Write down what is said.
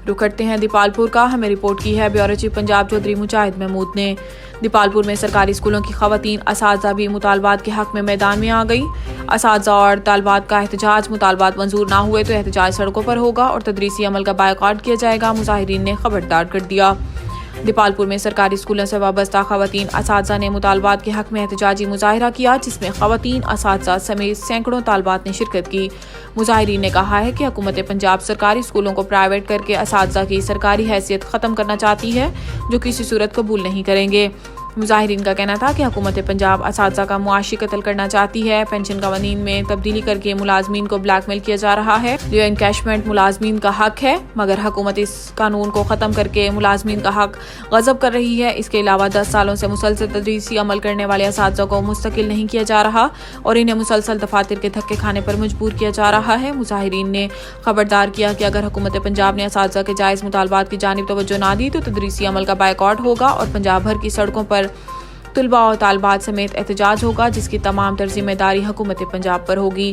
रुख करते हैं दीपालपुर का। हमें रिपोर्ट की है ब्यूरो चीफ पंजाब चौधरी मुजाहिद महमूद ने। दीपालपुर में सरकारी स्कूलों की खवातीन असातिज़ा भी मुतालबात के हक में मैदान में आ गई। असातिज़ा और तालबात का एहतजाज, मुतालबात मंजूर ना हुए तो एहतजाज सड़कों पर होगा और तदरीसी अमल का बायकॉट किया जाएगा, मुजाहिरीन ने खबरदार कर दिया। दीपालपुर में सरकारी स्कूलों से वाबस्ता खवातीन असातिज़ा ने मुतालबात के हक में एहतजाजी मुजाहिरा किया, जिसमें खवातीन असातिज़ा समेत सैकड़ों तालबात ने शिरकत की। मुजाहिरीन ने कहा है कि हुकूमत पंजाब सरकारी स्कूलों को प्राइवेट करके असातिज़ा की सरकारी हैसियत ख़त्म करना चाहती है, जो किसी सूरत कबूल नहीं करेंगे। मुजाहिरीन का कहना था कि हुकूमत पंजाब असातिज़ा का मुआशी कत्ल करना चाहती है। पेंशन कवानीन में तब्दीली करके मुलाजमीन को ब्लैकमेल किया जा रहा है। जो एनकैशमेंट मुलाजमीन का हक है, मगर हुकूमत इस कानून को ख़त्म करके मुलाजमीन का हक गज़ब कर रही है। इसके अलावा 10 सालों से मुसलसल तदरीसी अमल करने वाले असातिज़ा को मुस्तकिल नहीं किया जा रहा और इन्हें मुसलसल दफातर के धक्के खाने पर मजबूर किया जा रहा है। मुजाहिरीन ने खबरदार किया कि अगर हुकूमत पंजाब ने असातिज़ा के जायज़ मुतालबात की जानिब तवज्जो ना दी तो तदरीसी अमल का बायकॉट होगा और पंजाब भर की सड़कों पर तुलबा और तालबात समेत एहतजाज होगा, जिसकी तमाम तर जिम्मेदारी हुकूमत पंजाब पर होगी।